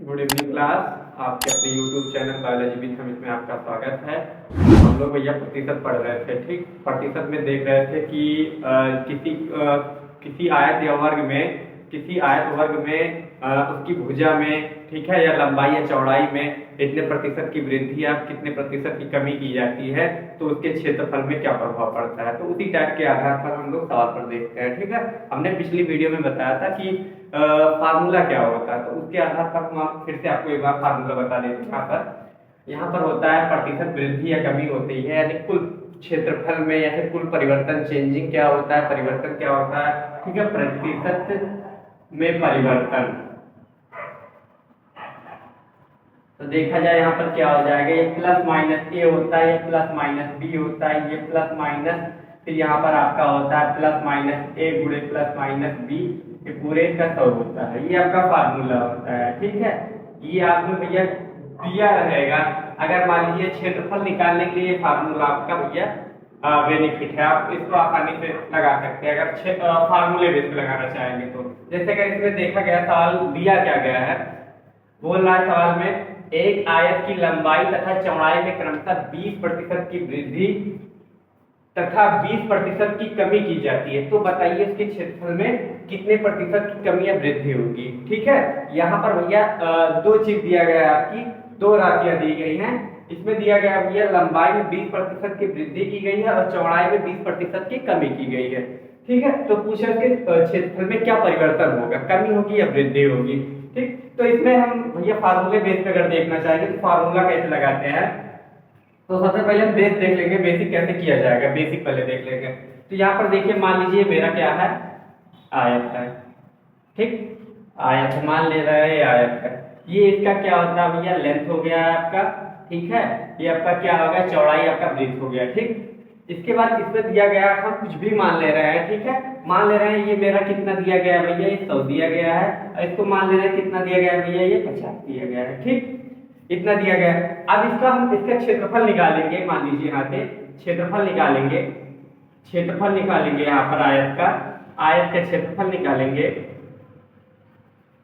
Good evening class. आपके अपने YouTube channel biology with हम इसमें आपका स्वागत है। हम लोग भैया प्रतिशत पढ़ रहे थे। ठीक, प्रतिशत में देख रहे थे कि किसी आयत या वर्ग में, किसी आयत वर्ग में उसकी भुजा में, ठीक है, या लंबाई या चौड़ाई में इतने प्रतिशत की वृद्धि या कितने प्रतिशत की कमी की जाती है तो उसके क्षेत्रफल में क्या प्रभाव पड़ता है। तो उसी टाइप के आधार पर हम लोग सवाल पर देखते हैं। ठीक है, हमने पिछली वीडियो में बताया था कि फार्मूला क्या होता है, तो उसके आधार पर हम फिर से आपको एक बार फार्मूला बता देते हैं। यहाँ पर होता है प्रतिशत वृद्धि या कमी होती है, यानी कुल क्षेत्रफल में या फिर कुल परिवर्तन, चेंजिंग क्या होता है, परिवर्तन क्या होता है। ठीक है, प्रतिशत में परिवर्तन। तो देखा जाए यहाँ पर क्या हो जाएगा, ये प्लस माइनस ए होता है, ये प्लस माइनस बी होता है, ये प्लस माइनस, फिर यहाँ पर आपका होता है प्लस माइनस ए गुणे प्लस माइनस बी, ये पूरे का 100 होता है। ये आपका फार्मूला होता है। ठीक है, ये आपने भैया दिया रहेगा। अगर मान लीजिए क्षेत्रफल निकालने के लिए फार्मूला आपका भैया बेनिफिट है, आप इसको आसानी से लगा सकते हैं अगर फार्मूले बेस पे लगाना चाहेंगे तो। जैसे कि इसमें देखा गया सवाल दिया क्या गया है, बोल रहा है सवाल में एक आयत की लंबाई तथा चौड़ाई में क्रमशः 20% की वृद्धि तथा 20% की कमी की जाती है, तो बताइए इसके क्षेत्रफल में कितने प्रतिशत की कमी या वृद्धि होगी। ठीक है, यहाँ पर भैया दो चीज दिया गया है, आपकी दो राशियां दी गई हैं। इसमें दिया गया भैया लंबाई में 20% की वृद्धि की गई है और चौड़ाई में 20% की कमी की गई है। ठीक है, तो पूछा इसके क्षेत्रफल में क्या परिवर्तन होगा, कमी होगी या वृद्धि होगी। ठीक, तो इसमें हम भैया फार्मूले बेस पे अगर देखना चाहेंगे तो फार्मूला कैसे लगाते हैं, तो सबसे पहले हम बेस देख लेंगे, बेसिक कैसे किया जाएगा, बेसिक पहले देख लेंगे। तो यहाँ पर देखिए, मान लीजिए मेरा क्या है, आयत है। ठीक, आयत मान ले रहे हैं, आयत है। ये इसका क्या होता है भैया, लेंथ हो गया है आपका। ठीक है, ये आपका क्या होगा, चौड़ाई आपका ब्रीथ हो गया। ठीक, इसके बाद इसमें दिया गया, हम कुछ भी मान ले रहे हैं। ठीक है, मान ले रहे हैं ये मेरा कितना दिया गया है भैया, ये 100 दिया गया है, और इसको मान ले रहे हैं कितना दिया गया है भैया, ये 50 दिया गया है। ठीक, इतना दिया गया है। अब इसका हम इसका क्षेत्रफल निकालेंगे, मान लीजिए यहाँ से क्षेत्रफल निकालेंगे, क्षेत्रफल निकालेंगे यहाँ पर आयत का, आयत का क्षेत्रफल निकालेंगे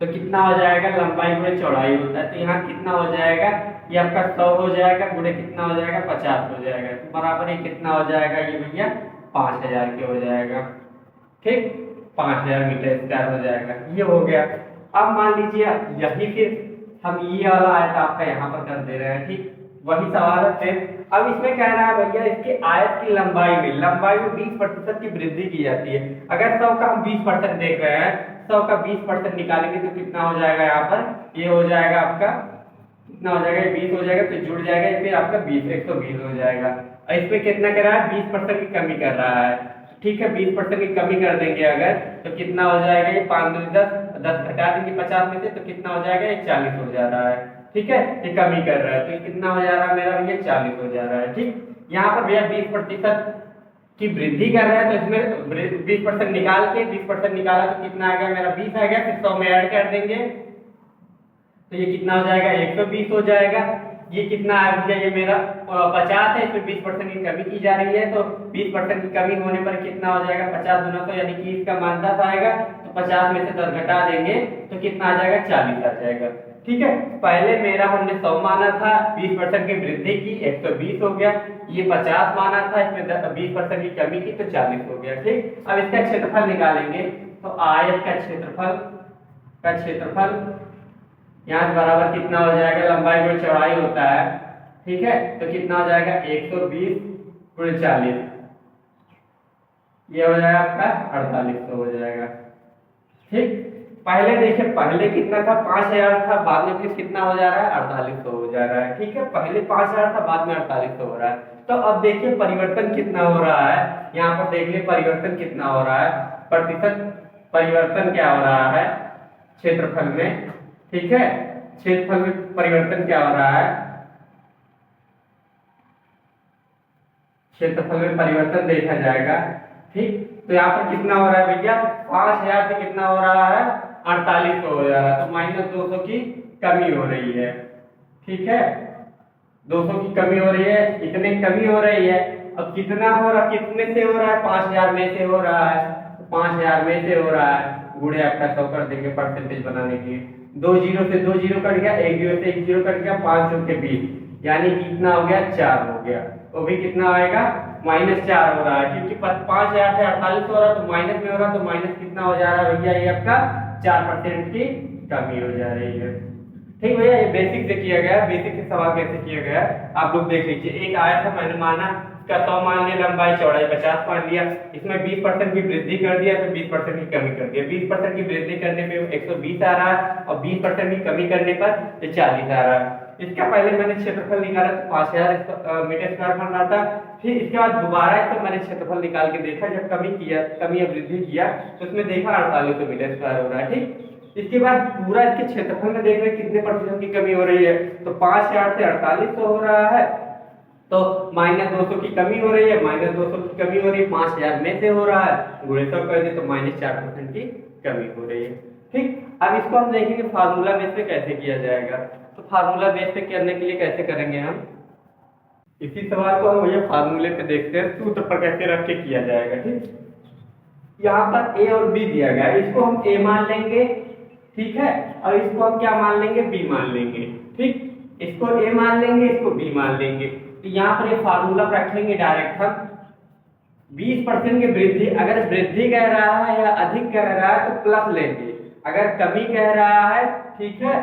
तो कितना हो जाएगा, लंबाई गुणे चौड़ाई होता है, तो यहाँ कितना हो जाएगा, ये आपका 100 हो जाएगा, गुणे कितना हो जाएगा, 50 हो जाएगा, तो बराबर ये कितना हो जाएगा, ये भैया 5000 के हो जाएगा। ठीक, 5000 मीटर स्क्वायर हो जाएगा, ये हो गया। अब मान लीजिए यही फिर हम ये वाला आयत आपका यहाँ पर कर दे रहे हैं। ठीक, वही सवाल है। अब इसमें कह रहा है भैया इसके आयत की लंबाई में 20% की वृद्धि की जाती है। अगर 100 का हम 20% देख रहे हैं, 100 का 20% निकालेंगे तो कितना हो जाएगा, यहाँ पर ये हो जाएगा आपका कितना हो जाएगा, 20 हो जाएगा, तो जुड़ जाएगा, फिर आपका 120 हो जाएगा। और इसमें कितना कर रहा है, 20% की कमी कर रहा है। ठीक है, 20% की कमी कर देंगे अगर, तो कितना हो जाएगा, ये 5 दूनी 10, 10 घटा देंगे 50 में से, तो कितना हो जाएगा, ये 40 हो जा रहा है। ठीक है, ये कमी कर रहा है, तो ये कितना हो जा रहा है मेरा भैया, 40 हो जा रहा है। ठीक, यहाँ पर भैया 20% की वृद्धि कर रहा है, तो इसमें 20% निकाल के 20% निकाला तो कितना आ गया मेरा, 20 आ गया, फिर 100 में ऐड कर देंगे तो ये कितना हो जाएगा, 120 हो जाएगा। ये कितना आ गया, ये मेरा 50 है, इसमें 20% की कमी की जा रही है, तो 20% की कमी होने पर कितना हो जाएगा, 50 गुना 100, यानी कि इसका मान 10 आएगा, तो 50 में से 10 घटा देंगे तो कितना आ जाएगा, 40 आ जाएगा। ठीक है, पहले मेरा हमने 100 माना था, 20% की वृद्धि की 120 हो गया, ये 50 माना था, इसमें 20% की कमी की तो 40 हो गया। ठीक, अब इसका क्षेत्रफल निकालेंगे, तो आयत का क्षेत्रफल यहाँ बराबर कितना हो जाएगा, लंबाई गुणे चौड़ाई होता है। ठीक है, तो कितना हो जाएगा, 120 गुणे 40, ये हो जाएगा आपका 4800 हो जाएगा। ठीक, पहले देखिए, पहले कितना था, 5000 था, बाद में फिर कितना हो जा रहा है, 4800 हो जा रहा है। ठीक है, पहले 5000 था, बाद में 4800 हो रहा है। तो अब देखिए परिवर्तन कितना हो रहा है, यहाँ पर देख लिये परिवर्तन कितना हो रहा है, प्रतिशत परिवर्तन क्या हो रहा है क्षेत्रफल में। ठीक है, क्षेत्रफल में परिवर्तन क्या हो रहा है, क्षेत्रफल में परिवर्तन देखा जाएगा। ठीक, तो यहाँ पर कितना हो रहा है भैया, 5000 से कितना हो रहा है, 4800 हो जा रहा है, तो -200 की कमी हो रही है। ठीक है, 200 की कमी हो रही है, इतने कमी हो रही है। अब कितना हो रहा, कितने से हो रहा है, 5000 में से हो रहा है, 5000 में से हो रहा है, गुणे आपका 100 कर देंगे परसेंटेज बनाने के लिए, दो जीरो से दो जीरो कट गया, एक जीरो से एक जीरो कट गया, 5 चौके 20, यानी कितना हो गया 4 हो गया। वो भी कितना आएगा -4 हो रहा है, क्योंकि 5000 से 48 हो रहा है तो माइनस में हो रहा है, तो माइनस कितना हो जा रहा है भैया, ये आपका 4% की कमी हो जा रही है। ठीक भैया, ये बेसिक से किया गया है। बेसिक से सवाल कैसे किया गया है आप लोग देख लीजिए। एक आया था, मैंने माना इसका 100 मान लिया, लंबाई चौड़ाई 50 मान लिया, इसमें 20% की वृद्धि कर दिया, फिर 20% की कमी कर दिया। 20% की वृद्धि करने पे 120 आ रहा है और 20% की कमी करने पर 40 आ रहा है। इसका पहले मैंने क्षेत्रफल निकाला तो 5000 मीटर स्क्वायर बन रहा था। फिर इसके बाद दोबारा इसका मैंने क्षेत्रफल निकाल के देखा, जब कमी या वृद्धि किया तो उसमें देखा 4800 मीटर स्क्वायर हो रहा है। ठीक, इसके बाद पूरा इसके क्षेत्रफल में देख रहे हैं कितने % की कमी हो रही है, तो 5000 से 4800 हो रहा है, तो -200 की कमी हो रही है, -200 की कमी हो रही है, 5000 में से हो रहा है, गुणे 100 कर दे तो -4% की कमी हो रही है। ठीक, अब इसको हम देखेंगे फार्मूला बेस पे कैसे किया जाएगा। तो फार्मूला बेस पे करने के लिए कैसे करेंगे हम, इसी सवाल को हम ये फार्मूले पे देखते हैं, सूत्र पर कैसे रख के किया जाएगा। ठीक, यहाँ पर a और b दिया गया है, इसको हम a मान लेंगे, ठीक है, और इसको हम क्या मान लेंगे, b मान लेंगे। ठीक, इसको a मान लेंगे, इसको b मान लेंगे, तो यहाँ पर ये फार्मूला रखेंगे डायरेक्ट हम। 20% की वृद्धि, अगर वृद्धि कह रहा है या अधिक कह रहा है तो प्लस लेंगे, अगर कमी कह रहा है, ठीक है,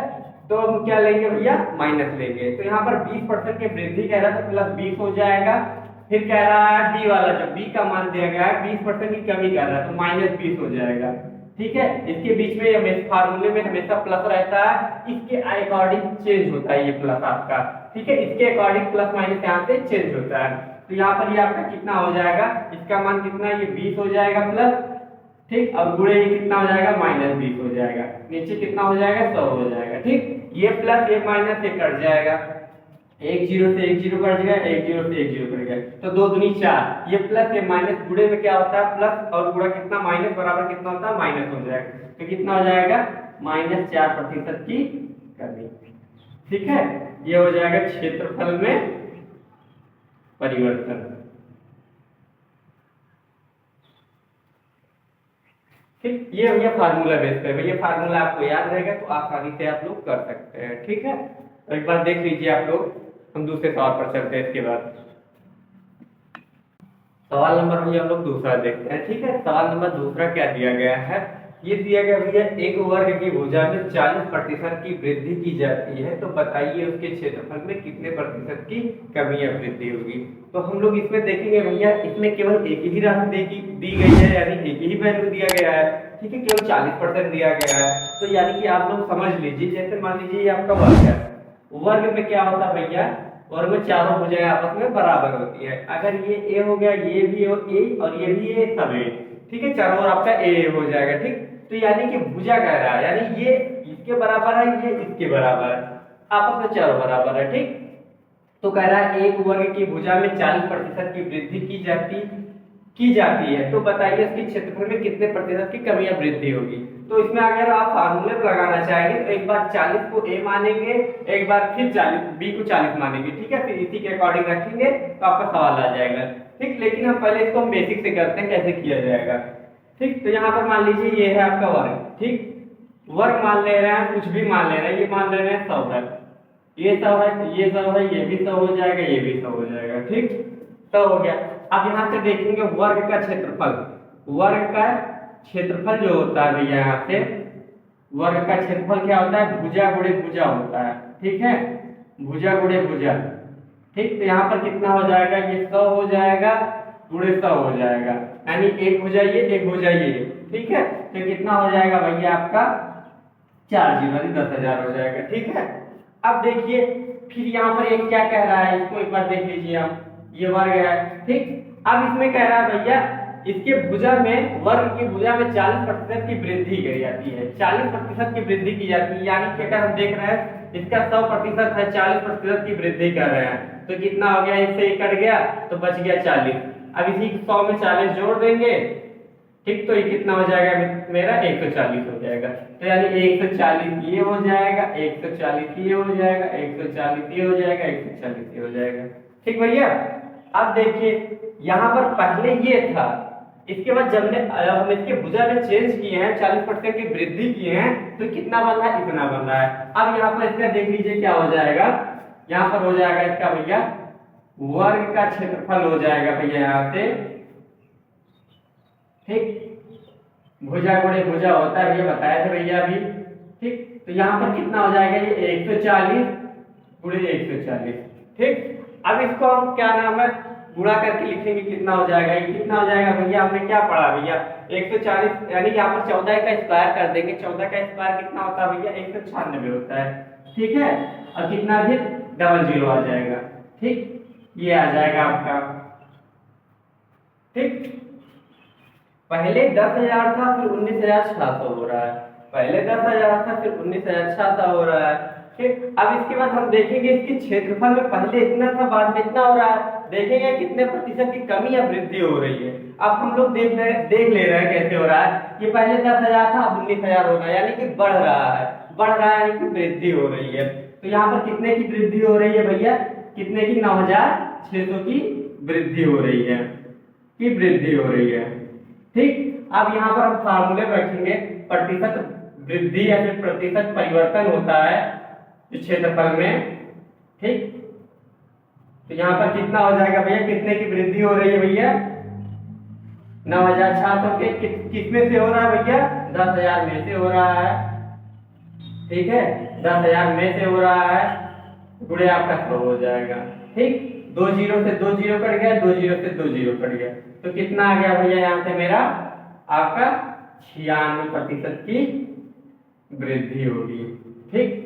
तो हम क्या लेंगे भैया, माइनस लेंगे। तो यहाँ पर 20% की वृद्धि कह रहा है तो प्लस 20 हो जाएगा। फिर कह रहा है b वाला, जो b का मान दिया गया है 20% की कमी कर रहा है तो -20 हो जाएगा। ठीक है, इसके बीच में हमेशा फार्मूले में हमेशा प्लस रहता है, इसके अकॉर्डिंग चेंज होता है ये प्लस आपका। ठीक है, इसके अकॉर्डिंग प्लस माइनस यहाँ से चेंज होता है। तो यहाँ पर ये आपका कितना हो जाएगा, इसका मान कितना, ये 20 हो जाएगा प्लस, ठीक, और गुणे ये कितना हो जाएगा, -20 हो जाएगा, नीचे कितना हो जाएगा, 100 हो जाएगा। ठीक, ये प्लस ये माइनस ये कट जाएगा, एक जीरो से एक जीरो कट गया, एक जीरो से एक जीरो कट गया, तो 2 दूनी 4, ये प्लस ये माइनस गुणे में क्या होता है, प्लस और गुणा कितना, माइनस बराबर कितना होता है, माइनस हो जाएगा, तो कितना हो जाएगा, -4% की कमी। ठीक है, ये हो जाएगा क्षेत्रफल में परिवर्तन। ठीक, ये भैया फार्मूला बेस पे, भैया फार्मूला आपको याद रहेगा तो आसानी से आप लोग कर सकते हैं। ठीक है, तो एक बार देख लीजिए आप लोग, हम दूसरे सवाल पर चलते हैं। इसके बाद सवाल नंबर भैया हम लोग दूसरा देखते हैं। ठीक है, सवाल नंबर दूसरा क्या दिया गया है, ये दिया गया भैया, एक वर्ग की भुजा में 40% की वृद्धि की जाती है, तो बताइए उसके क्षेत्रफल में कितने % की कमी या वृद्धि होगी। तो हम लोग इसमें देखेंगे भैया, इसमें केवल एक ही राशि दी गई है, यानी एक ही वैल्यू दिया गया है। ठीक है, केवल 40% दिया गया है, तो यानी कि आप लोग समझ लीजिए, जैसे मान लीजिए ये आपका वर्ग है, वर्ग में क्या होता है भैया, वर्ग में चारों भुजाएं आपस में बराबर होती है। अगर ये a हो गया, ये भी हो a और ये भी a, सब a, ठीक है, चारों ओर आपका a हो जाएगा। ठीक, तो यानी कि भुजा कह रहा है, यानी ये इसके बराबर है, ये इसके बराबर है, आपस में चारों बराबर है। ठीक, तो कह रहा है एक वर्ग की भुजा में 40% की वृद्धि की जाती है, तो बताइए इसके क्षेत्रफल में कितने % की कमी या वृद्धि होगी। तो इसमें अगर आप फार्मूले लगाना चाहेंगे तो एक बार 40 को a मानेंगे, एक बार फिर 40 b को 40 मानेंगे। ठीक है, फिर इसी के अकॉर्डिंग रखेंगे तो आपका सवाल आ जाएगा। ठीक, लेकिन हम पहले इसको हम बेसिक से करते हैं कैसे किया जाएगा। ठीक, तो यहाँ पर मान लीजिए ये है आपका वर्ग। ठीक, वर्ग मान ले रहे हैं, कुछ भी मान ले रहे हैं, ये मान ले रहे हैं 100 है, ये 100 है, ये 100 है, ये भी 100 हो जाएगा, ये भी 100 हो जाएगा। ठीक, 100 हो गया। अब यहाँ से देखेंगे वर्ग का क्षेत्रफल, वर्ग का क्षेत्रफल जो होता है भैया, यहाँ से वर्ग का क्षेत्रफल क्या होता है, भुजा गुणे भुजा होता है। ठीक है, भुजा गुणे भुजा। ठीक, तो यहाँ पर कितना हो जाएगा, ये 100 हो जाएगा, गुणे 100 हो जाएगा, यानी एक भुजा ये, एक भुजा ये। ठीक है, तो कितना हो जाएगा भैया आपका 4 जीरो 10,000 हो जाएगा। ठीक है, अब देखिए फिर यहाँ पर एक क्या कह रहा है, इसको एक बार देख लीजिए आप, ये वर्ग है। ठीक, अब इसमें कह रहा है भैया इसके भुजा में, वर्ग की भुजा में 40% की वृद्धि की जाती है, 40% की वृद्धि की जाती है, यानी कि अगर हम देख रहे हैं इसका 100% है, 40% की वृद्धि कर रहे हैं, तो कितना हो गया, इससे कट गया तो बच गया 40। अब इसी 100 में 40 जोड़ देंगे। ठीक, तो ये कितना हो जाएगा मेरा, 140 हो जाएगा, तो यानी 140 ये हो जाएगा, 140 ये हो जाएगा, 140 ये हो जाएगा, 140 ये हो जाएगा। ठीक भैया, अब देखिए यहाँ पर पहले ये था, इसके बाद जब हम इसके भुजा में चेंज किए हैं 40% की वृद्धि किए हैं तो कितना बन रहा है, इतना बन रहा है। अब यहाँ पर इसका देख लीजिए क्या हो जाएगा, यहाँ पर हो जाएगा इसका भैया वर्ग का क्षेत्रफल हो जाएगा भैया यहाँ से, ठीक। भुजा गुणे भुजा होता है भैया, बताया था भैया अभी, ठीक। तो यहाँ पर कितना हो जाएगा, ये 140 गुणे 140, ठीक। अब इसको हम क्या नाम है गुणा करके लिखेंगे, कितना हो जाएगा, ये कितना हो जाएगा भैया, हमने क्या पढ़ा भैया 140, यानी यहाँ पर 14 का स्क्वायर कर देंगे। 14 का स्क्वायर कितना होता है भैया 196 होता है, ठीक है। और कितना फिर 00 आ जाएगा, ठीक। ये आ जाएगा आपका, ठीक। पहले 10,000 था फिर 19,600 हो रहा है, पहले 10,000 था फिर 19,600 हो रहा है, ठीक। अब इसके बाद हम देखेंगे इसके क्षेत्रफल में पहले इतना था बाद में इतना हो रहा है, देखेंगे कितने प्रतिशत की कमी या वृद्धि हो रही है। अब हम लोग देख ले रहे हैं कैसे हो रहा है, ये पहले 10,000 था अब 19,000 हो रहा है, यानी कि बढ़ रहा है, यानी कि वृद्धि हो रही है। तो यहाँ पर कितने की वृद्धि हो रही है भैया, कितने की 9,600 की वृद्धि हो रही है, ठीक। अब यहाँ पर हम फार्मूले रखेंगे, प्रतिशत वृद्धि या फिर प्रतिशत परिवर्तन होता है इस क्षेत्रफल में, ठीक। तो यहाँ पर कितना हो जाएगा भैया, कितने की वृद्धि हो रही है भैया 9,600 के, किसमें से हो रहा है भैया 10,000 में से हो रहा है, ठीक है। 10,000 में से हो रहा है, गुणे आपका 100 हो जाएगा, ठीक। 2 जीरो से 2 जीरो कट गया, 2 जीरो से 2 जीरो कट गया, तो कितना आ गया भैया यहाँ से मेरा आपका 96% की वृद्धि होगी, ठीक।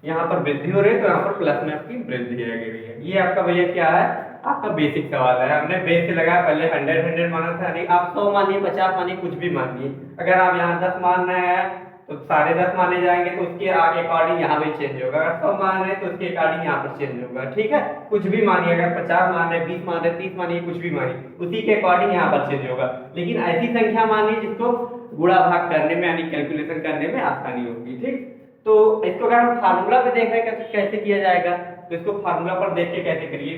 यहाँ पर वृद्धि हो रही है तो यहाँ पर प्लस में आपकी वृद्धि आ गई। ये आपका भैया क्या है, आपका बेसिक सवाल है। हमने बेस से लगाया, पहले 100 माना था, नहीं आप 100 मानिए 50 मानिए कुछ भी मानिए। अगर आप यहाँ 10 मान रहे हैं तो 10.5 माने जाएंगे तो उसके आगे अकॉर्डिंग यहाँ भी चेंज होगा, अगर 100 मान रहे हैं तो उसके अकॉर्डिंग यहाँ पर चेंज होगा, ठीक है। कुछ भी मानिए, अगर 50 मान रहे 20 मान रहे 30 मानिए, कुछ भी मानिए, उसी के अकॉर्डिंग यहाँ पर चेंज होगा। लेकिन ऐसी संख्या मानिए जिसको गुणा भाग करने में यानी कैलकुलेशन करने में आसानी होगी, ठीक। तो इसको अगर हम फार्मूला पे देख रहे हैं कैसे किया जाएगा, तो इसको फार्मूला पर देख के कैसे करिए,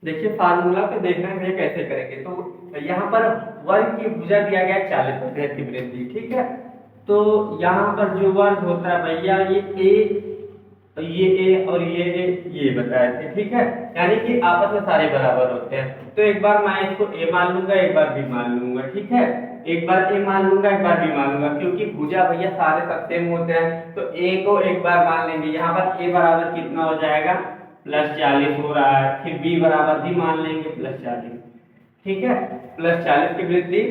देखिए फार्मूला पे देखना है कैसे करेंगे। तो यहाँ पर वर्ग की भुजा दिया गया 40% की वृद्धि, ठीक है। तो यहाँ पर जो वर्ग होता है भैया ये ए और ये बताए थे, ठीक है। यानी कि आपस में सारे बराबर होते हैं। तो एक बार मैं इसको ए मान लूंगा, एक बार बी मान लूंगा, ठीक है। एक बार ए मान लूंगा, एक बार बी मान लूंगा, क्योंकि भुजा भैया सारे सब सेम होते हैं। तो ए को एक बार मान लेंगे, यहाँ पर ए बराबर कितना हो जाएगा +40 हो रहा है, फिर बी बराबर भी मान लेंगे +40, ठीक है। +40 की वृद्धि,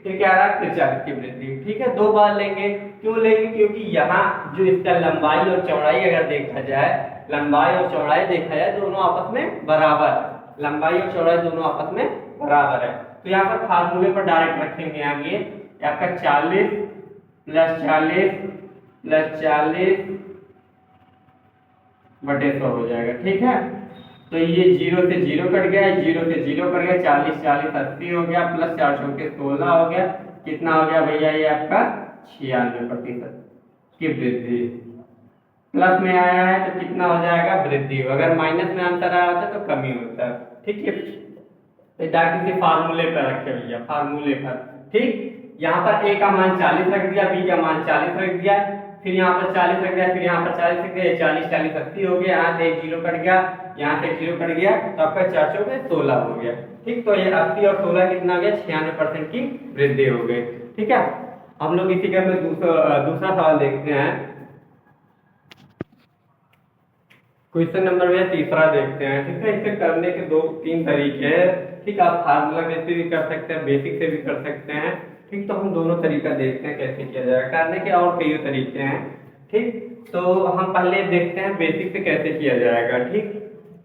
फिर क्या रहा फिर 40 की वृद्धि, ठीक है। 2 बार लेंगे, क्यों लेंगे, क्योंकि यहाँ जो इसका लंबाई और चौड़ाई अगर देखा जाए, लंबाई और चौड़ाई देखा जाए दोनों आपस में बराबर है, लंबाई और चौड़ाई दोनों आपस में बराबर है। तो यहाँ पर फार्मूले पर डायरेक्ट रखेंगे आगे, आपका 40 + 40 + 40 बटे 100 हो जाएगा, ठीक है। तो ये 0 से 0 कट गया, 0 से 0 कट गया, 40 40 80 हो गया, प्लस 400 के 16 हो गया, कितना हो गया भैया ये आपका 96% की वृद्धि। प्लस में आया है तो कितना हो जाएगा वृद्धि, अगर माइनस में आंसर आया होता तो कमी होता है, ठीक है। किसी फार्मूले पर रखे भैया, फार्मूले पर, ठीक। यहाँ पर ए का मान 40 रख दिया, बी का मान 40 रख दिया, फिर यहाँ पर 40 रख दिया, फिर यहाँ पर 40 रख दिया, 40 40 80 हो गया, यहाँ से 1 0 कट गया, यहाँ से 0 कट गया, तो आपका 400 में 16 हो गया, ठीक। तो ये 80 और 16 कितना हो गया 96% की वृद्धि हो गई, ठीक है। हम लोग इसी क्रम में दूसरा सवाल देखते हैं। क्वेश्चन नंबर में तीसरा देखते हैं, ठीक है। इसे करने के 2-3 तरीके हैं, ठीक। आप फार्मूला बेस से भी कर सकते हैं, बेसिक से भी कर सकते हैं, ठीक। तो हम दोनों तरीका देखते हैं कैसे किया जाएगा, करने के और कई तरीके हैं, ठीक। तो हम पहले देखते हैं बेसिक से कैसे किया जाएगा, ठीक।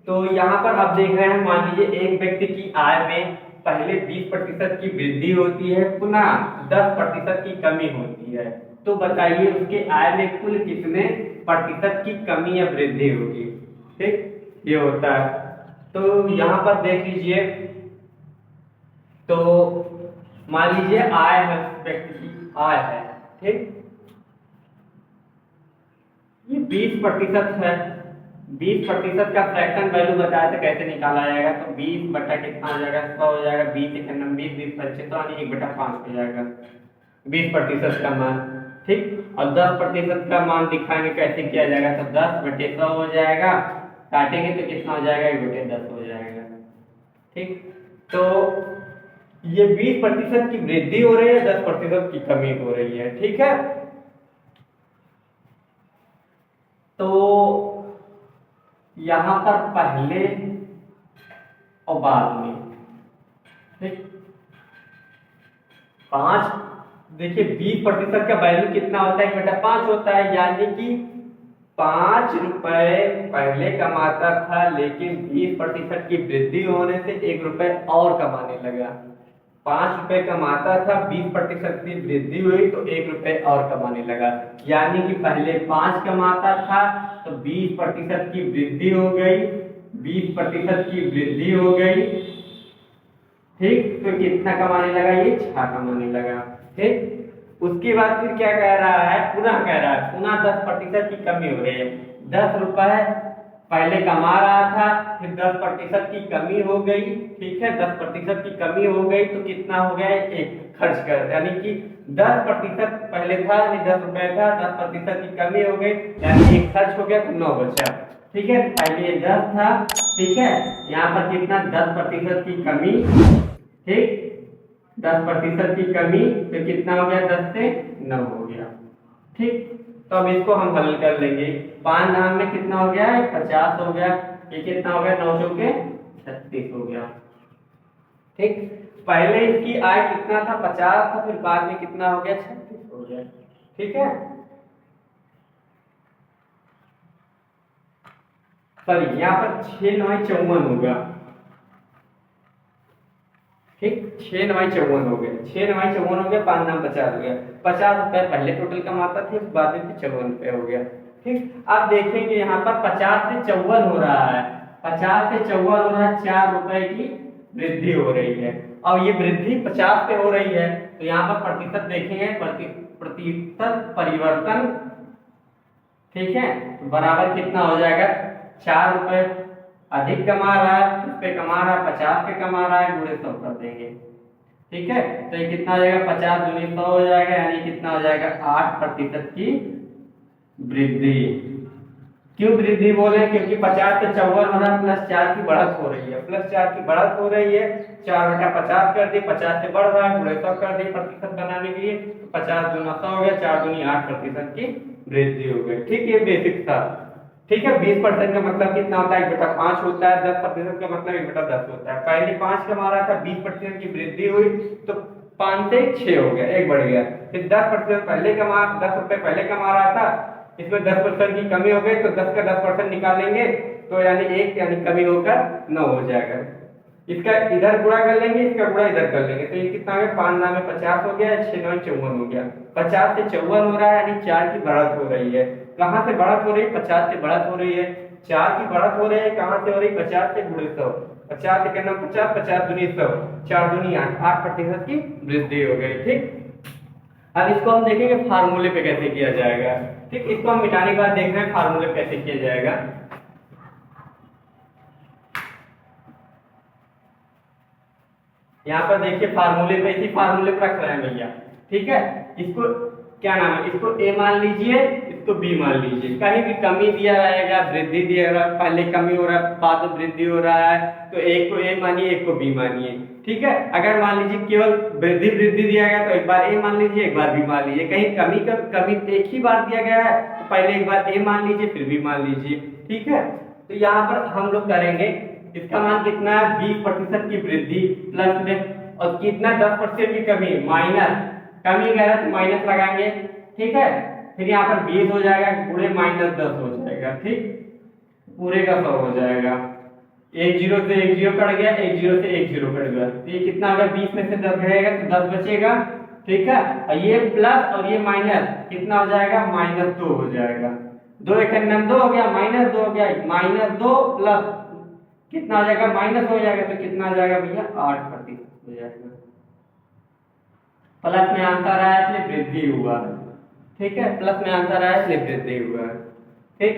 तो यहाँ पर आप देख रहे हैं, मान लीजिए एक व्यक्ति की आय में पहले 20% की वृद्धि होती है, पुनः 10% की कमी होती है। तो बताइए उसके आय में कुल कितने प्रतिशत की कमी या वृद्धि होगी, ठीक। ये होता है। तो यहाँ पर देख लीजिए, तो मान लीजिए आय है, व्यक्ति की आय है, ठीक। ये 20% है, 20% का फ्रैक्शन वैल्यू बताया था कैसे निकाला जाएगा, तो 20 बटा कितना हो जाएगा, 100 हो जाएगा, 20 एक 20, 20 25 तो यानी 1/5 हो जाएगा 20% का मान। ठीक, और 10% का मान दिखाएंगे कैसे किया जाएगा, तो 10/100 हो जाएगा, काटेंगे तो कितना हो जाएगा, 1/10 हो जाएगा। ठीक, तो ये 20% की वृद्धि हो रही है, 10% की कमी हो रही है। ठीक है, तो यहां पर पहले और बाद में, ठीक, 5 देखिए 20% का वैल्यू कितना होता है, 1/5 होता है, यानी कि 5 रुपए पहले कमाता था, लेकिन 20% की वृद्धि होने से 1 रुपए और कमाने लगा। 5 रुपए कमाता था, 20% की वृद्धि हुई तो 1 रुपए और कमाने लगा, यानी कि पहले 5 कमाता था तो 20% की वृद्धि हो गई, 20% की वृद्धि हो गई। ठीक, तो कितना कमाने लगा, ये 6 कमाने लगा। ठीक, उसके बाद फिर क्या कह रहा है, पुनः कह रहा है पुनः 10% की कमी हो रही है। 10 रुपए पहले कमा रहा था, फिर 10% की कमी हो गई। ठीक है, 10% की कमी हो गई तो कितना हो गया, एक खर्च कर, यानी कि 10% पहले था, यानी 10 रुपए था, 10% की कमी हो गई, यानी एक खर्च हो गया तो 9 बचा। ठीक है, पहले ये 10 था। ठीक है, यहाँ पर कितना, 10% की कमी। ठीक, 10% की कमी तो कितना हो गया, 10 से 9 हो गया। ठीक, तो अब इसको हम हल कर लेंगे। 5 नाम में कितना हो गया, 50 हो गया, ये कितना हो गया, 9 चौके 36 हो गया। ठीक, पहले इसकी आय कितना था, 50 था, फिर बाद में कितना हो गया, 36 हो गया। ठीक है, सॉरी यहाँ पर 6×9 = 54 होगा। ठीक, 6×9 = 54 हो गया, 6×9 = 54 हो गया, 5 नाम 50 हो गया। 50 रुपए पहले टोटल कमाता था, बाद में 54 रुपए हो गया। ठीक, अब देखेंगे यहाँ पर 50 से 54 हो रहा है, 50 से 54 हो रहा है, 4 रुपए की वृद्धि हो रही है, और ये वृद्धि 50 पे हो रही है, तो यहाँ पर प्रतिशत देखेंगे, प्रतिशत परिवर्तन। ठीक है, तो बराबर कितना हो जाएगा, 4 रुपए अधिक कमा रहा है, किस पे कमा रहा है, 50 पे कमा रहा है, गुणे 100 कर देंगे। ठीक है, तो ये कितना हो जाएगा, 50 दूनी 100 हो जाएगा, यानी कितना हो जाएगा, 8% की वृद्धि। क्यों वृद्धि बोले, क्योंकि 50 से 54 हो रहा है, +4 की बढ़त हो रही है, +4 की बढ़त हो रही है, 4/50 कर दिए, 50 से बढ़ रहा है, गुणे 100 कर दिए प्रतिशत बनाने के लिए, तो 50 दूना 100 हो गया, 4 दूनी 8% की वृद्धि हो गई। ठीक, ये बेसिक था। ठीक है, 20% का मतलब कितना होता है, 1/5 होता है, 10% का मतलब 1/10 होता है। पहले 5 कमा रहा था, 20% की वृद्धि हुई तो 5 से 6 हो गया, एक बढ़ गया। फिर 10% पहले कमा 10 रुपए पहले कमा रहा था, इसमें 10% की कमी हो गई, तो 10 का 10% निकालेंगे तो यानी 1, यानी कमी होकर 9 हो जाएगा। इसका इधर गुणा कर लेंगे, इसका गुणा इधर कर लेंगे, तो ये कितना हो गया, 5 नाम में 50 हो गया, 6×9 = 54 हो गया। 50 से 54 हो रहा है, यानी 4 की बढ़त हो रही है। कहाँ से बढ़त हो रही है, 50 से बढ़त हो रही है, 4 की बढ़त हो रही है, कहाँ से हो रही है, 50 से गुणे 100, 50 से करना 50, 50 दूनी 100, 4 दूनी 8, 8% की वृद्धि हो गई। ठीक, अब इसको हम देखेंगे फार्मूले पे कैसे किया जाएगा। ठीक, इसको हम मिटाने के बाद देख रहे हैं फार्मूले कैसे किया जाएगा। यहाँ पर देखिए फार्मूले पे, इसी फार्मूले पर रख रहे हैं भैया। ठीक है, इसको क्या नाम है, इसको ए मान लीजिए, इसको बी मान लीजिए। कहीं भी कमी दिया रहेगा, वृद्धि दिया रहेगा, पहले कमी हो रहा है, बाद में वृद्धि हो रहा है, तो एक को ए मानिए, एक को बी मानिए। ठीक है, अगर मान लीजिए केवल वृद्धि वृद्धि दिया गया तो एक बार ए मान लीजिए, एक बार बी मान लीजिए। कहीं कमी एक ही बार दिया गया है तो पहले एक बार ए मान लीजिए, फिर बी मान लीजिए। ठीक है, तो यहाँ पर हम लोग करेंगे, इसका मान कितना है, 20% की वृद्धि प्लस में, और कितना 10% की कमी, माइनस, कमी गया तो माइनस लगाएंगे। ठीक है, फिर यहाँ पर 20 हो जाएगा, गुणे -10 हो जाएगा। ठीक, पूरे का 100 हो जाएगा, एक 0 से एक 0 कट गया, एक 0 से एक 0 कट गया, तो ये कितना होगा, 20 में से 10 गएगा तो 10 बचेगा। ठीक है, और ये प्लस और ये माइनस कितना हो जाएगा, -2 हो जाएगा, 2 एक 2 हो गया, -2 हो गया, -2 प्लस कितना हो जाएगा, माइनस हो जाएगा, तो कितना हो जाएगा भैया, 8% हो जाएगा। प्लस में आंसर आया इसलिए वृद्धि हुआ है। ठीक है, प्लस में आंसर आया इसलिए वृद्धि हुआ है। ठीक,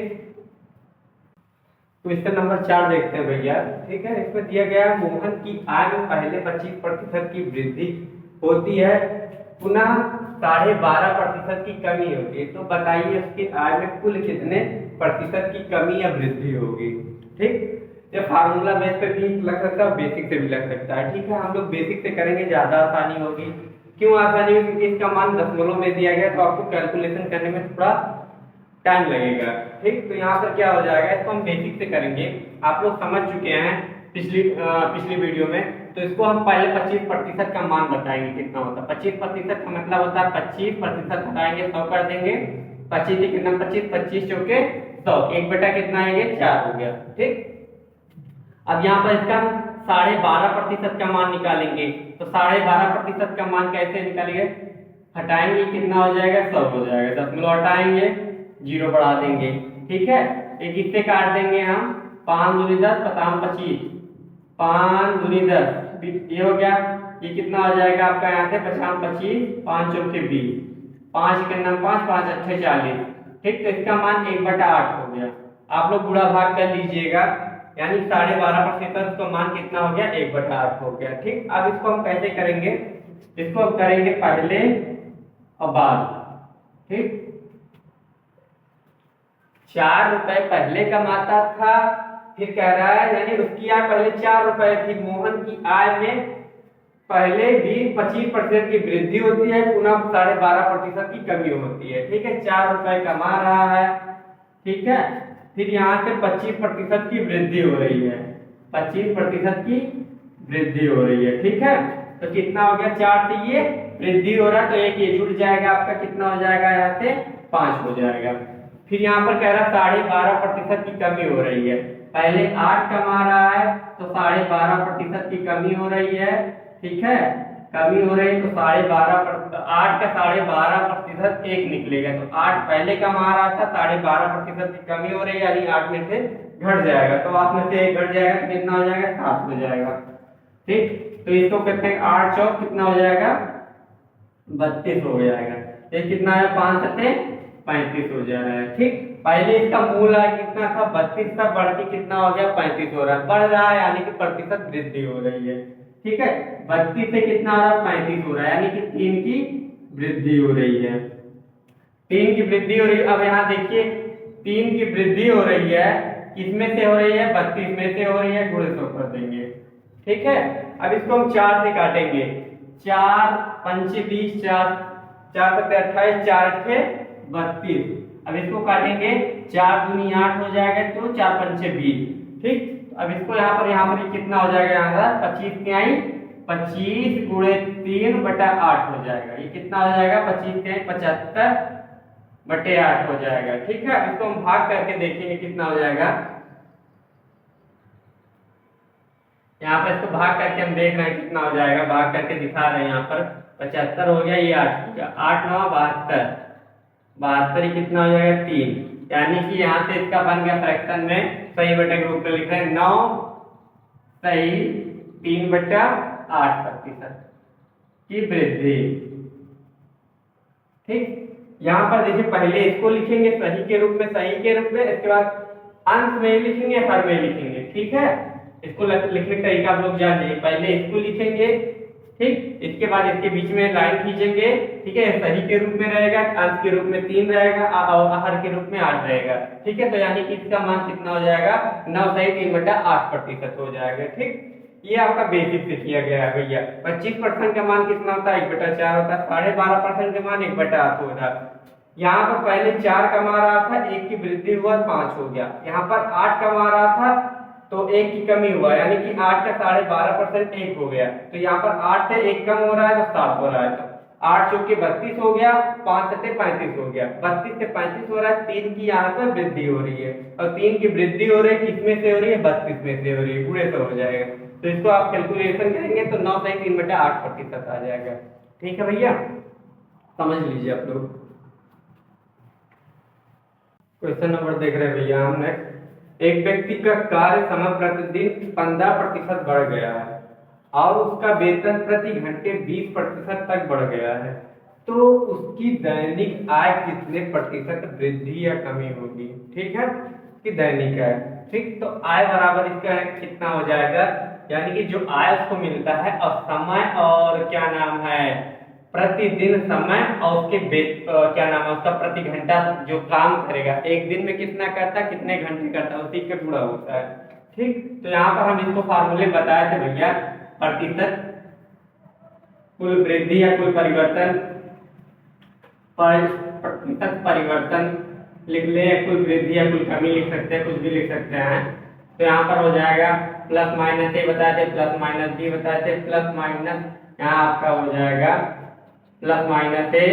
क्वेश्चन नंबर 4 देखते हैं भैया। ठीक है, इसमें दिया गया है मोहन की आय में पहले 25% की वृद्धि होती है, पुनः 12.5% की कमी होती है। तो बताइए उसकी आय में कुल कितने प्रतिशत की कमी या वृद्धि होगी। ठीक, ये फार्मूला बेस पे भी लग सकता है, बेसिक से भी लग सकता है। ठीक है, हम लोग बेसिक से करेंगे, ज्यादा आसानी होगी। क्यों आसानी होगी? क्योंकि इसका मान दशमलव में दिया गया, तो आपको कैलकुलेशन करने में थोड़ा टाइम लगेगा। ठीक, तो यहाँ पर क्या हो जाएगा, इसको हम बेसिक से करेंगे। आप लोग समझ चुके हैं पिछली वीडियो में। तो इसको हम पहले 25% का मान बताएंगे कितना होता है। 25% का मतलब होता है 25% हटाएंगे 100 कर देंगे। 25 कितना, 25 चौके 100, 1 कितना है, 4 हो गया। ठीक, अब यहाँ पर इसका 12.5% का मान निकालेंगे। तो 12.5% का मान कैसे निकालेंगे? हटाएंगे कितना हो जाएगा, 100 हो जाएगा। दशमलव हटाएंगे, 0 बढ़ा देंगे। ठीक है, एक इससे काट देंगे हम, 5 दूनी 10, 25, 5 दूनी 10, ये हो गया। ये कितना हो जाएगा आपका यहाँ से 50, 25, 5 चौके 20, 5 के नाम 5, 5 अच्छे 40। ठीक, तो इसका मान 1/8 हो गया। आप लोग गुणा भाग कर लीजिएगा, यानी 12.5% का मान कितना हो गया, 1/8 हो गया। ठीक, अब इसको हम कैसे करेंगे? इसको हम करेंगे पहले और बाद। ठीक, 4 रुपए पहले कमाता था, फिर कह रहा है यानी उसकी आय पहले 4 रुपए थी, मोहन की आय में पहले भी 25% की वृद्धि होती है, पुनः 12.5% की कमी होती है। ठीक है, 4 रुपए कमा रहा है। ठीक है, फिर यहाँ से 25% की वृद्धि हो रही है, 25% की वृद्धि हो रही है। ठीक है, तो कितना हो गया, 4 से ये वृद्धि हो रहा है, तो एक ये जुड़ जाएगा, आपका कितना हो जाएगा, यहाँ से 5 हो जाएगा। फिर यहाँ पर कह रहा है 12.5% की कमी हो रही है। पहले 8 कमा रहा है, तो 12.5% की कमी हो रही है। ठीक है, कमी हो रही है, तो 12.5, 8 का 12.5% 1 निकलेगा। तो 8 पहले कमा रहा था, 12.5% की कमी हो रही है, यानी 8 में से घट जाएगा। तो 8 में से 1 घट जाएगा, तो कितना हो जाएगा, 7 हो जाएगा। ठीक, तो इसको कहते हैं 8 चौक कितना हो जाएगा, 32 हो जाएगा। ये कितना है, 5 सत्ते 35 हो जा रहा है। ठीक, पहले इसका मूल आय कितना था, 32 था, बढ़ के कितना हो गया, 35 हो रहा है। बढ़ रहा है यानी कि प्रतिशत वृद्धि हो रही है। ठीक है, 32 से कितना हो रहा है, 35 हो रहा है, यानी कि 3 की वृद्धि हो रही है। 3 की वृद्धि हो रही है। अब यहाँ देखिए 3 की वृद्धि हो रही है, किसमें से हो रही है, 32 में से हो रही है, गुणे 100 कर देंगे। ठीक है, अब इसको हम 4 से काटेंगे, 4 पंचे 20, 4 सत्ते 28, 4 अट्ठे 32। अब इसको काटेंगे, 4 दूनी 8 हो जाएगा, तो 4 पंचे 20। ठीक, अब इसको यहाँ पर कितना हो जाएगा, यहाँ पर 25 की आई 25 गुणे 3/8 हो जाएगा। ये कितना हो जाएगा, 25 की आई 75/8 हो जाएगा। ठीक है, इसको हम भाग करके देखेंगे कितना हो जाएगा। यहाँ पर इसको भाग करके हम देख रहे हैं कितना हो जाएगा, भाग करके दिखा रहे हैं। यहाँ पर 75 हो गया, ये 8 हो गया, 8 9 72, 72 कितना हो जाएगा, 3। यानी कि यहाँ से इसका बन गया फ्रैक्शन में सही बटे के रूप में लिख रहे हैं, 9 सही 3/8% की वृद्धि। ठीक, यहाँ पर देखिए पहले इसको लिखेंगे सही के रूप में, इसके बाद अंश में लिखेंगे, हर में लिखेंगे। ठीक है, इसको लिखने का तरीका आप लोग जान लीजिए। पहले इसको लिखेंगे, ठीक, इसके बाद इसके बीच में लाइन खींचेंगे। ठीक है, सही के रूप में रहेगा, अंश के रूप में 3 रहेगा और हर के रूप में 8 रहेगा। ठीक है, तो यानी कि इसका मान कितना हो जाएगा, 9 सही 3/8% हो जाएगा। ठीक, ये आपका बेसिक से किया गया है भैया। 25% का मान कितना होता है, 1/4 होता है। 12.5% का मान 1/8 होता है। यहाँ पर पहले 4 कमा रहा था, 1 की वृद्धि हुआ 5 हो गया। यहाँ पर 8 कमा रहा था, तो 1 की कमी हुआ, यानी कि 8 का 12.5% 1 हो गया। तो यहाँ पर 8 से 1 कम हो रहा है, तो 7 हो रहा है। तो 8 चौके 32 हो गया, 5 सत्ते 35 हो गया, 32 से 35 हो रहा है। 3 की यहाँ पर वृद्धि हो रही है, और 3 की वृद्धि हो रही है, किसमें से हो रही है, 32 में से हो रही है, गुणे से हो जाएगा। तो इसको आप कैलकुलेशन करेंगे तो 9 सही 3/8% आ जाएगा। ठीक है भैया, समझ लीजिए आप लोग। क्वेश्चन नंबर देख रहे हैं भैया हम नेक्स्ट। एक व्यक्ति का कार्य समय प्रतिदिन 15% बढ़ गया है और उसका वेतन प्रति घंटे 20% तक बढ़ गया है, तो उसकी दैनिक आय कितने प्रतिशत वृद्धि या कमी होगी। ठीक है, कि दैनिक आय। ठीक। तो आय बराबर इसका कितना हो जाएगा, यानी कि जो आय उसको मिलता है और समय और क्या नाम है प्रतिदिन समय और उसके क्या नाम है उसका प्रति घंटा जो काम करेगा, एक दिन में कितना करता है कितने घंटे करता है उसी के गुणा होता है। ठीक। तो यहाँ पर हम इसको फार्मूले बताए थे भैया, प्रतिशत कुल वृद्धि या कुल परिवर्तन, प्रतिशत परिवर्तन लिख ले, कुल वृद्धि या कुल कमी लिख सकते हैं, कुछ भी लिख सकते हैं। तो यहाँ पर हो जाएगा प्लस माइनस ए बताए थे, प्लस माइनस बी बताए थे, प्लस माइनस यहाँ आपका हो जाएगा प्लस माइनस ए,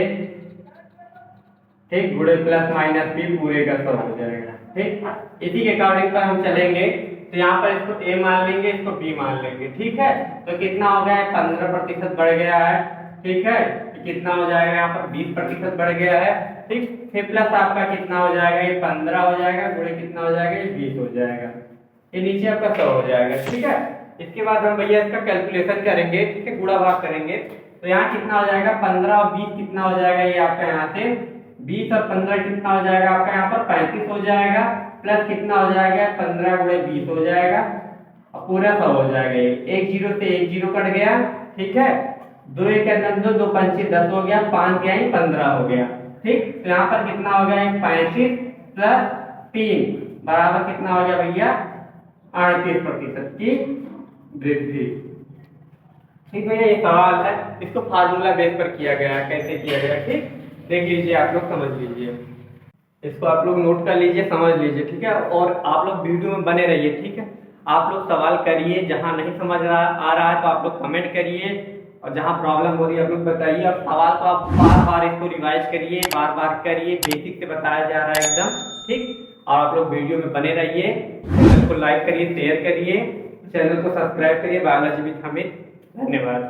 ठीक, गुणे प्लस माइनस बी पूरे का 100 हो जाएगा। ठीक। इसी के अकॉर्डिंग पर हम चलेंगे। तो यहाँ पर इसको ए मान लेंगे, इसको बी मान लेंगे। ठीक है। तो कितना हो गया है 15% बढ़ गया है। ठीक है। कितना हो जाएगा यहाँ पर 20% बढ़ गया है। ठीक। फिर प्लस आपका कितना हो जाएगा, ये 15 हो जाएगा, गुणे कितना हो जाएगा, ये 20 हो जाएगा, ये नीचे आपका 100 हो जाएगा। ठीक है। इसके बाद हम भैया इसका कैलकुलेशन करेंगे। ठीक है, गुणा भाग करेंगे। तो यहाँ कितना हो जाएगा 15 और 20 कितना हो जाएगा, ये आपका यहाँ से 20 और 15 कितना हो जाएगा आपका यहाँ पर 35 हो जाएगा, प्लस कितना हो जाएगा 15 गुणे 20 हो जाएगा और पूरा 100 हो जाएगा। एक जीरो से एक जीरो कट गया। ठीक है। 2 एक 9, 2 5 10 हो गया, 5 क्या है 15 हो गया। ठीक। तो यहाँ पर कितना हो गया 35 प्लस 3 बराबर कितना हो गया भैया 38% की वृद्धि। ठीक भैया, ये सवाल है, इसको फार्मूला बेस पर किया गया है, कैसे किया गया। ठीक, देख लीजिए, आप लोग समझ लीजिए, इसको आप लोग नोट कर लीजिए, समझ लीजिए। ठीक है। और आप लोग वीडियो में बने रहिए। ठीक है। आप लोग सवाल करिए, जहां नहीं समझ आ रहा है तो आप लोग कमेंट करिए, और जहां प्रॉब्लम हो रही है आप लोग बताइए। और सवाल तो आप बार बार इसको रिवाइज करिए, बार बार करिए, बेसिक से बताया जा रहा है एकदम। ठीक। और आप लोग वीडियो में बने रहिए, चैनल को लाइक करिए, शेयर करिए, चैनल को सब्सक्राइब करिए। Biology with Hamid. धन्यवाद।